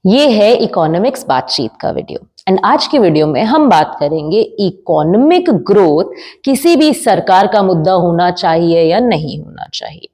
ये है इकोनॉमिक्स बातचीत का वीडियो एंड आज की वीडियो में हम बात करेंगे इकोनॉमिक ग्रोथ किसी भी सरकार का मुद्दा होना चाहिए या नहीं होना चाहिए।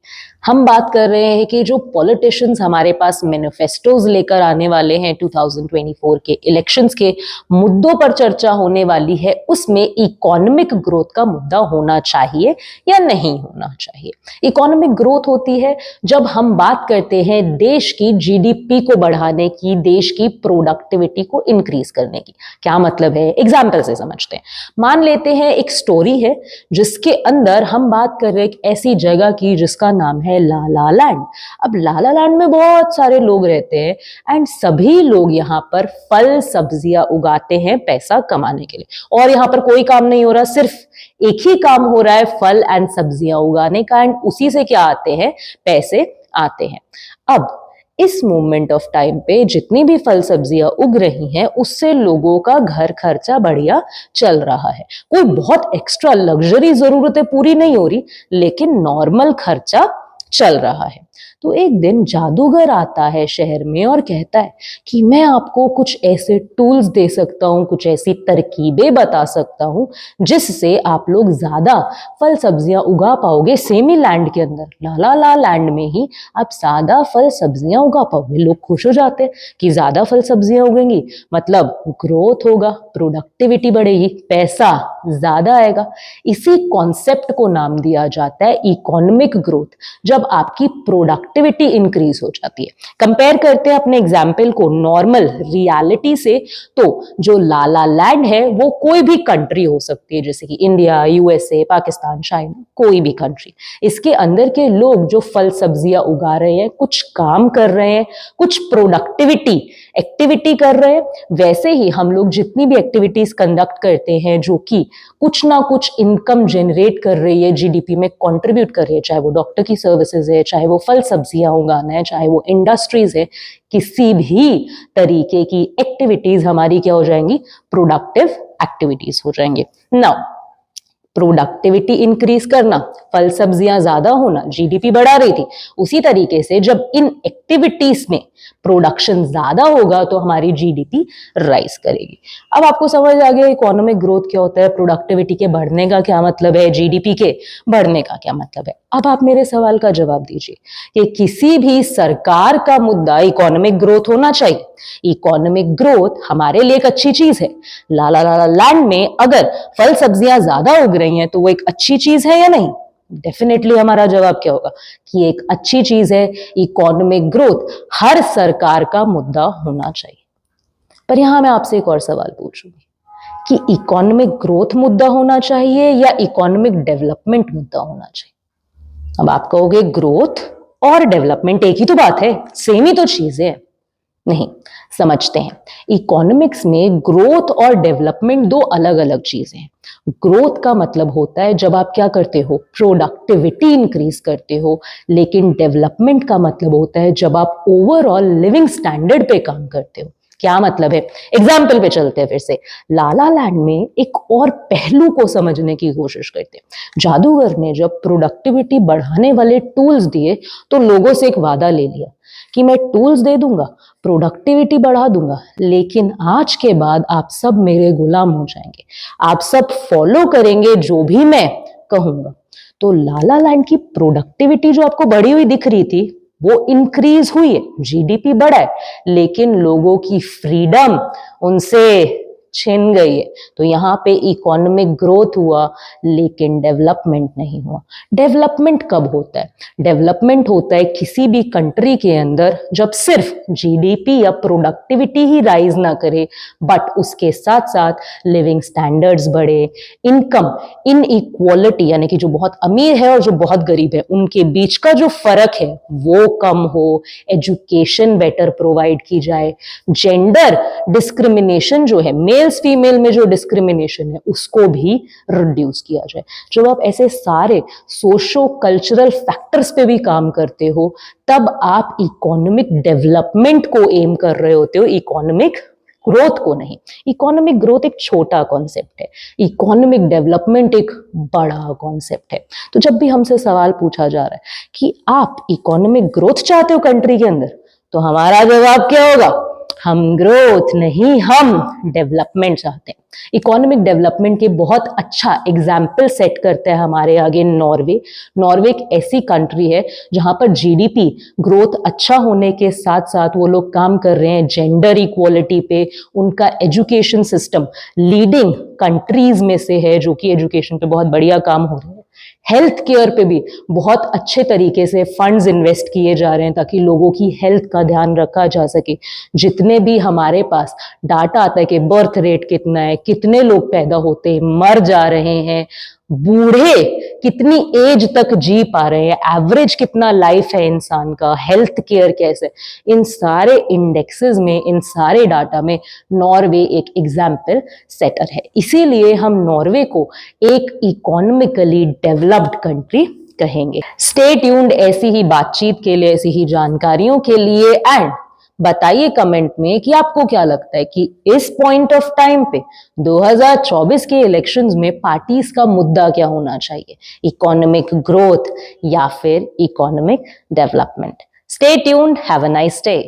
हम बात कर रहे हैं कि जो पॉलिटिशियंस हमारे पास मैनिफेस्टोज लेकर आने वाले हैं 2024 के इलेक्शंस के मुद्दों पर चर्चा होने वाली है, उसमें इकोनॉमिक ग्रोथ का मुद्दा होना चाहिए या नहीं होना चाहिए। इकोनॉमिक ग्रोथ होती है जब हम बात करते हैं देश की जीडीपी को बढ़ाने की, देश की प्रोडक्टिविटी को इंक्रीज करने की। क्या मतलब है, एग्जाम्पल से समझते हैं। मान लेते हैं एक स्टोरी है जिसके अंदर हम बात कर रहे हैं एक ऐसी जगह की जिसका नाम है लाला लैंड। अब लाला लैंड में बहुत सारे लोग रहते हैं एंड सभी लोग यहाँ पर फल सब्जियां उगाते हैं पैसा कमाने के लिए, और यहाँ पर कोई काम नहीं हो रहा, सिर्फ एक ही काम हो रहा है फल एंड सब्जियां उगाने का, एंड उसी से क्या आते हैं, पैसे आते हैं। अब इस मोमेंट ऑफ टाइम पे जितनी भी फल सब्जियां उग रही हैं उससे लोगों का घर खर्चा बढ़िया चल रहा है। कोई बहुत एक्स्ट्रा लग्जरी जरूरतें पूरी नहीं हो रही, लेकिन नॉर्मल खर्चा चल रहा है। तो एक दिन जादूगर आता है शहर में और कहता है कि मैं आपको कुछ ऐसे टूल्स दे सकता हूँ, कुछ ऐसी तरकीबें बता सकता हूँ जिससे आप लोग ज्यादा फल सब्जियां उगा पाओगे। सेमी लैंड के अंदर, लाला लैंड में ही आप ज्यादा फल सब्जियां उगा पाओगे। लोग खुश हो जाते हैं कि ज्यादा फल सब्जियां उगेंगी मतलब ग्रोथ होगा, प्रोडक्टिविटी बढ़ेगी, पैसा ज्यादा आएगा। इसी कॉन्सेप्ट को नाम दिया जाता है इकोनॉमिक ग्रोथ, जब आपकी प्रोडक्टिविटी इंक्रीज हो जाती है। कंपेयर करते हैं अपने एग्जाम्पल को नॉर्मल रियलिटी से, तो जो लाला लैंड है वो कोई भी कंट्री हो सकती है, जैसे कि इंडिया, यूएसए, पाकिस्तान, चाइना, कोई भी कंट्री। इसके अंदर के लोग जो फल सब्जियां उगा रहे हैं, कुछ काम कर रहे हैं, कुछ प्रोडक्टिविटी एक्टिविटी कर रहे हैं। वैसे ही हम लोग जितनी भी एक्टिविटीज कंडक्ट करते हैं जो कि कुछ ना कुछ इनकम जनरेट कर रही है, जीडीपी में कंट्रीब्यूट कर रही है, चाहे वो डॉक्टर की सर्विसेज है, चाहे वो फल सब्जियां उगाना है, चाहे वो इंडस्ट्रीज है, किसी भी तरीके की एक्टिविटीज हमारी क्या हो जाएंगी, प्रोडक्टिव एक्टिविटीज हो जाएंगे। नाउ प्रोडक्टिविटी इंक्रीज करना, फल सब्जियां ज्यादा होना, जीडीपी बढ़ा रही थी। उसी तरीके से जब इन एक्टिविटीज में प्रोडक्शन ज्यादा होगा तो हमारी जीडीपी राइज करेगी। अब आपको समझ आ गया इकोनॉमिक ग्रोथ क्या होता है, प्रोडक्टिविटी के बढ़ने का क्या मतलब है, जीडीपी के बढ़ने का क्या मतलब है। अब आप मेरे सवाल का जवाब दीजिए कि किसी भी सरकार का मुद्दा इकोनॉमिक ग्रोथ होना चाहिए। इकोनॉमिक ग्रोथ हमारे लिए एक अच्छी चीज है। लाला लाला लैंड में अगर फल सब्जियां ज्यादा उग रही हैं तो वो एक अच्छी चीज है या नहीं? डेफिनेटली हमारा जवाब क्या होगा कि एक अच्छी चीज है। इकोनॉमिक ग्रोथ हर सरकार का मुद्दा होना चाहिए। पर यहां मैं आपसे एक और सवाल पूछूंगी कि इकोनॉमिक ग्रोथ मुद्दा होना चाहिए या इकोनॉमिक डेवलपमेंट मुद्दा होना चाहिए? अब आप कहोगे ग्रोथ और डेवलपमेंट एक ही तो बात है, सेम ही तो चीज है। नहीं, समझते हैं। इकोनॉमिक्स में ग्रोथ और डेवलपमेंट दो अलग अलग चीजें हैं। ग्रोथ का मतलब होता है जब आप क्या करते हो, प्रोडक्टिविटी इंक्रीज करते हो, लेकिन डेवलपमेंट का मतलब होता है जब आप ओवरऑल लिविंग स्टैंडर्ड पे काम करते हो। क्या मतलब है, एग्जाम्पल पे चलते हैं फिर से। लाला लैंड में एक और पहलू को समझने की कोशिश करते हैं। जादूगर ने जब प्रोडक्टिविटी बढ़ाने वाले टूल्स दिए तो लोगों से एक वादा ले लिया कि मैं टूल्स दे दूंगा, प्रोडक्टिविटी बढ़ा दूंगा, लेकिन आज के बाद आप सब मेरे गुलाम हो जाएंगे, आप सब फॉलो करेंगे जो भी मैं कहूंगा। तो लाला लैंड की प्रोडक्टिविटी जो आपको बढ़ी हुई दिख रही थी वो इंक्रीज हुई है, जीडीपी बढ़ा है, लेकिन लोगों की फ्रीडम उनसे छिन गई है। तो यहाँ पे इकोनॉमिक ग्रोथ हुआ लेकिन डेवलपमेंट नहीं हुआ। डेवलपमेंट कब होता है? डेवलपमेंट होता है किसी भी कंट्री के अंदर जब सिर्फ जीडीपी या प्रोडक्टिविटी ही राइज ना करे, बट उसके साथ साथ लिविंग स्टैंडर्ड्स बढ़े, इनकम इनइक्वालिटी यानी कि जो बहुत अमीर है और जो बहुत गरीब है उनके बीच का जो फर्क है वो कम हो, एजुकेशन बेटर प्रोवाइड की जाए, जेंडर डिस्क्रिमिनेशन जो है, मेल्स फीमेल में जो डिस्क्रिमिनेशन है उसको भी रिड्यूस किया जाए। जब आप ऐसे सारे सोशो कल्चरल फैक्टर्स पे भी काम करते हो तब आप इकोनॉमिक डेवलपमेंट को एम कर रहे होते हो, इकोनॉमिक ग्रोथ को नहीं। इकोनॉमिक ग्रोथ एक छोटा कॉन्सेप्ट है, इकोनॉमिक डेवलपमेंट एक बड़ा कॉन्सेप्ट है। तो जब भी हमसे सवाल पूछा जा रहा है कि आप इकोनॉमिक ग्रोथ चाहते हो कंट्री के अंदर, तो हमारा जवाब क्या होगा? हम ग्रोथ नहीं, हम डेवलपमेंट चाहते हैं। इकोनॉमिक डेवलपमेंट के बहुत अच्छा एग्जाम्पल सेट करते हैं हमारे आगे नॉर्वे। नॉर्वे एक ऐसी कंट्री है जहां पर जीडीपी ग्रोथ अच्छा होने के साथ साथ वो लोग काम कर रहे हैं जेंडर इक्वालिटी पे। उनका एजुकेशन सिस्टम लीडिंग कंट्रीज में से है, जो कि एजुकेशन पे बहुत बढ़िया काम हो रहे हैं। हेल्थ केयर पे भी बहुत अच्छे तरीके से फंड्स इन्वेस्ट किए जा रहे हैं ताकि लोगों की हेल्थ का ध्यान रखा जा सके। जितने भी हमारे पास डाटा आता है कि बर्थ रेट कितना है, कितने लोग पैदा होते हैं, मर जा रहे हैं, बूढ़े कितनी एज तक जी पा रहे हैं, एवरेज कितना लाइफ है इंसान का, हेल्थ केयर कैसे, इन सारे इंडेक्सेस में, इन सारे डाटा में नॉर्वे एक एग्जाम्पल सेटर है। इसीलिए हम नॉर्वे को एक इकोनॉमिकली डेवलप्ड कंट्री कहेंगे। स्टे ट्यून्ड ऐसी ही बातचीत के लिए, ऐसी ही जानकारियों के लिए। एंड बताइए कमेंट में कि आपको क्या लगता है कि इस पॉइंट ऑफ टाइम पे 2024 के इलेक्शंस में पार्टीज का मुद्दा क्या होना चाहिए, इकोनॉमिक ग्रोथ या फिर economic development. Stay tuned, have a nice day.